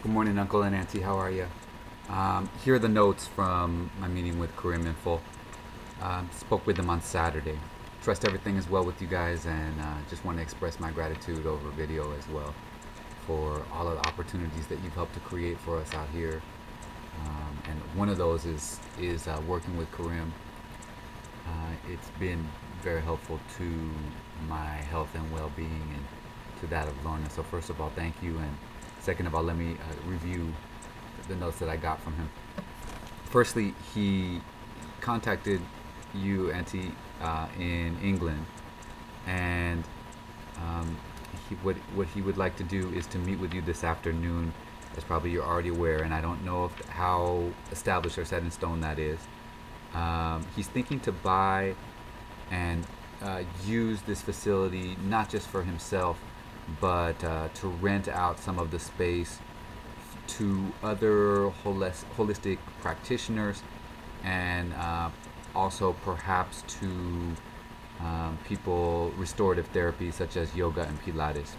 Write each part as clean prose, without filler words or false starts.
Good morning, Uncle and Auntie. How are you? Here are the notes from my meeting with Karim in full. Spoke with them on Saturday. Trust everything is well with you guys, and just want to express my gratitude over video as well for all of the opportunities that you've helped to create for us out here. And one of those is working with Karim. It's been very helpful to my health and well-being and to that of Lorna. So first of all, thank you, and second of all, let me review the notes that I got from him. Firstly, he contacted you, Auntie, in England, and what he would like to do is to meet with you this afternoon, as probably you're already aware, and I don't know how established or set in stone that is. He's thinking to buy and use this facility not just for himself, but to rent out some of the space to other holistic practitioners, and also perhaps to people restorative therapy such as yoga and Pilates.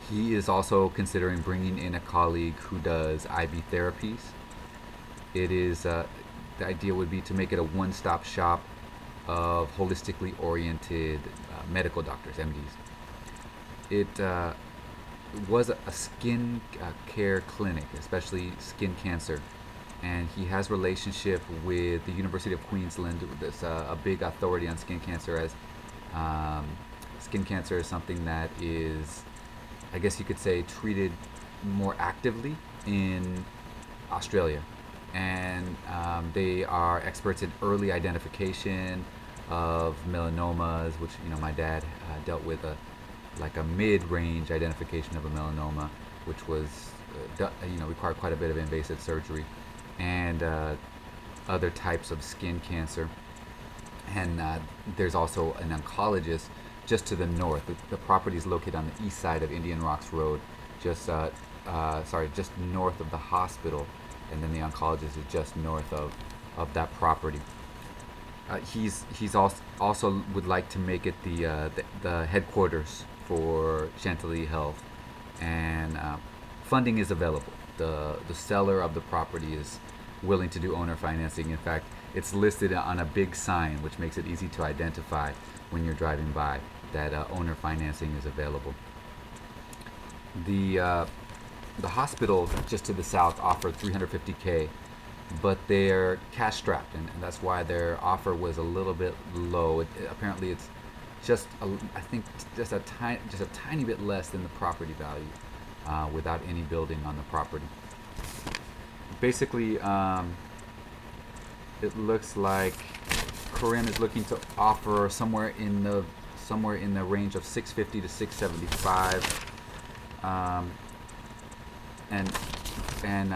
He is also considering bringing in a colleague who does IV therapies. It is the idea would be to make it a one-stop shop of holistically oriented medical doctors, MDs. It was a skin care clinic, especially skin cancer, and he has relationship with the University of Queensland. That's a big authority on skin cancer, as skin cancer is something that is, I guess you could say, treated more actively in Australia, and they are experts in early identification of melanomas, which my dad dealt with a mid-range identification of a melanoma, which was required quite a bit of invasive surgery, and other types of skin cancer. And there's also an oncologist just to the north. The property is located on the east side of Indian Rocks Road, just just north of the hospital, and then the oncologist is just north of that property. He's also would like to make it the headquarters for Chantilly Health, and funding is available. The seller of the property is willing to do owner financing. In fact, it's listed on a big sign, which makes it easy to identify when you're driving by that owner financing is available. The the hospital just to the south offered 350K, but they're cash strapped, and that's why their offer was a little bit low. Apparently, it's I think just a tiny bit less than the property value, without any building on the property. Basically, it looks like Karim is looking to offer somewhere in the range of 650 to 675, and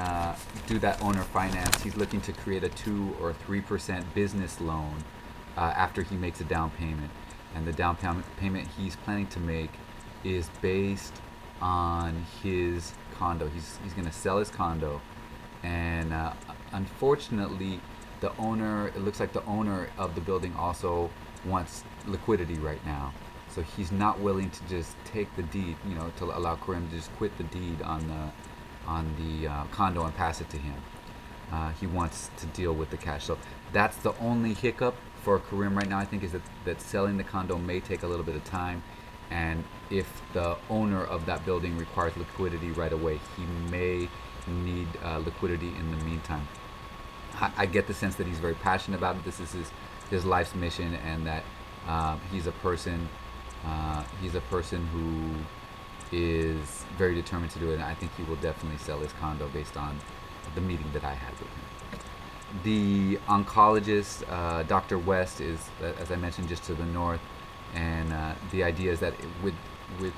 do that owner finance. He's looking to create a 2 or 3% business loan after he makes a down payment, and the down payment he's planning to make is based on his condo. He's going to sell his condo, and unfortunately, it looks like the owner of the building also wants liquidity right now. So he's not willing to just take the deed, to allow Karim to just quit the deed on the condo and pass it to him. He wants to deal with the cash. So that's the only hiccup for Karim right now, I think, is that selling the condo may take a little bit of time. And if the owner of that building requires liquidity right away, he may need liquidity in the meantime. I get the sense that he's very passionate about it. This is his life's mission, and that he's a person who is very determined to do it. And I think he will definitely sell his condo based on the meeting that I had with him. The oncologist, Dr. West, is, as I mentioned, just to the north, and the idea is that with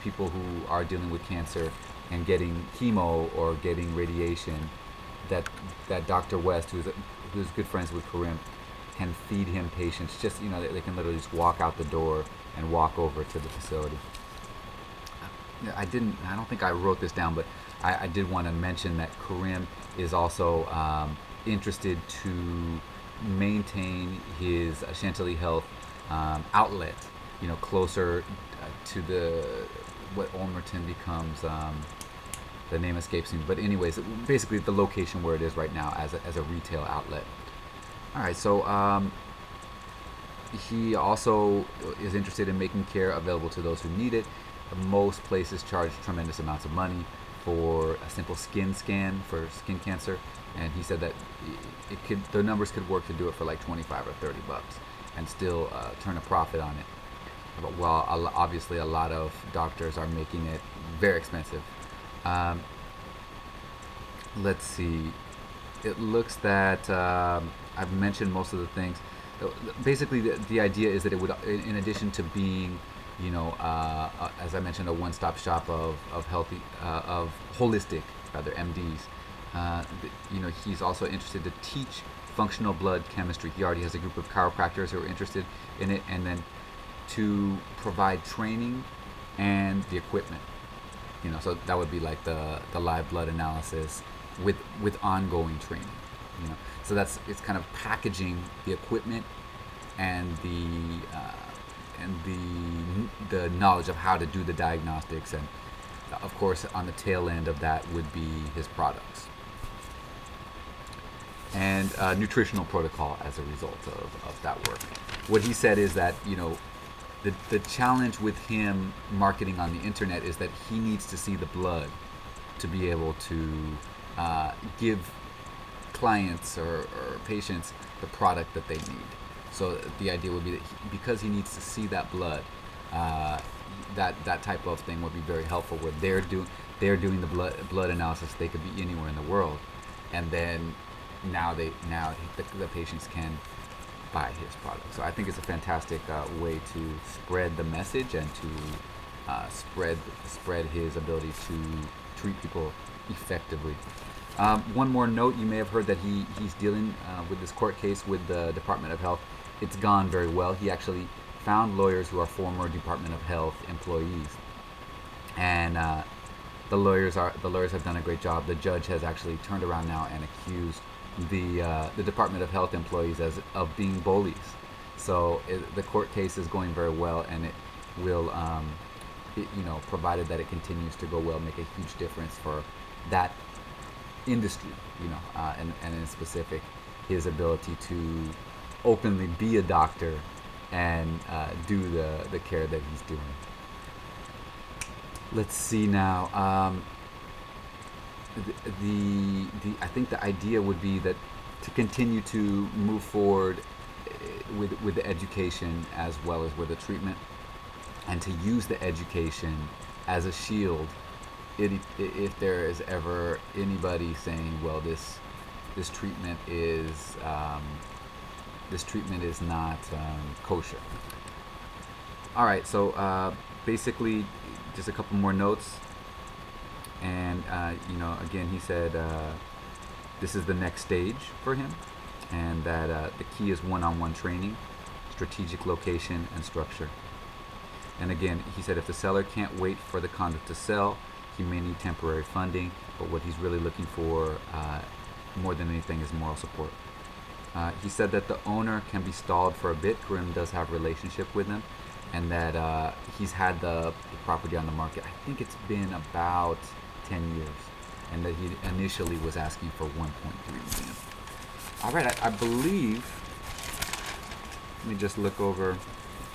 people who are dealing with cancer and getting chemo or getting radiation, that Dr. West, who's good friends with Karim, can feed him patients. Just they can literally just walk out the door and walk over to the facility. I don't think I wrote this down, but I did want to mention that Karim is also interested to maintain his Chantilly Health outlet, closer to what Olmerton becomes. The name escapes me, but anyways, basically the location where it is right now as a retail outlet. All right, so he also is interested in making care available to those who need it. Most places charge tremendous amounts of money for a simple skin scan for skin cancer, and he said that the numbers could work to do it for like 25 or 30 bucks and still turn a profit on it. But while obviously a lot of doctors are making it very expensive. Let's see. It looks that I've mentioned most of the things. Basically, the idea is that it would, in addition to being, as I mentioned, a one-stop shop of healthy, of holistic, rather, MDs. He's also interested to teach functional blood chemistry. He already has a group of chiropractors who are interested in it, and then to provide training and the equipment. So that would be like the live blood analysis with ongoing training. So it's kind of packaging the equipment and the knowledge of how to do the diagnostics, and of course on the tail end of that would be his products and nutritional protocol as a result of that work. What he said is that the challenge with him marketing on the internet is that he needs to see the blood to be able to give clients or patients the product that they need. So the idea would be that because he needs to see that blood, that type of thing would be very helpful. Where they're doing the blood analysis, they could be anywhere in the world, and then now the patients can buy his product. So I think it's a fantastic way to spread the message and to spread his ability to treat people effectively. One more note: you may have heard that he's dealing with this court case with the Department of Health. It's gone very well. He actually found lawyers who are former Department of Health employees, and the lawyers have done a great job. The judge has actually turned around now and accused the Department of Health employees of being bullies. So the court case is going very well, and it will, provided that it continues to go well, make a huge difference for that industry, and in specific, his ability to openly be a doctor and do the care that he's doing. Let's see now. I think the idea would be that to continue to move forward with the education as well as with the treatment, and to use the education as a shield if there is ever anybody saying, well, this treatment is not kosher. All right, so basically just a couple more notes. And again, he said this is the next stage for him, and that the key is one-on-one training, strategic location, and structure. And again, he said if the seller can't wait for the conduit to sell, he may need temporary funding, but what he's really looking for more than anything is moral support. He said that the owner can be stalled for a bit. Karim does have a relationship with him, and that he's had the property on the market. I think it's been about 10 years, and that he initially was asking for 1.3 million. All right, I believe, let me just look over.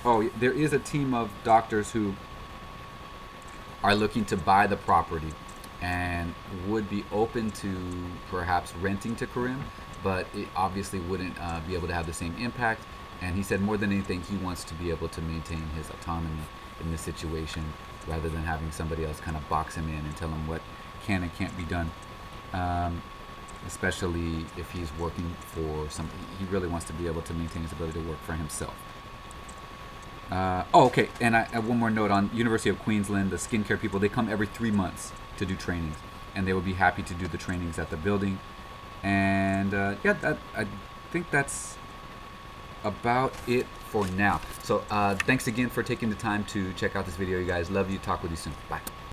Oh, there is a team of doctors who are looking to buy the property and would be open to perhaps renting to Karim, but it obviously wouldn't be able to have the same impact. And he said more than anything, he wants to be able to maintain his autonomy in this situation rather than having somebody else kind of box him in and tell him what can and can't be done. Especially if he's working for something. He really wants to be able to maintain his ability to work for himself. Okay, and I one more note on University of Queensland, the skincare people, they come every 3 months to do trainings, and they would be happy to do the trainings at the building. And I think that's about it for now. So thanks again for taking the time to check out this video, you guys. Love you. Talk with you soon. Bye.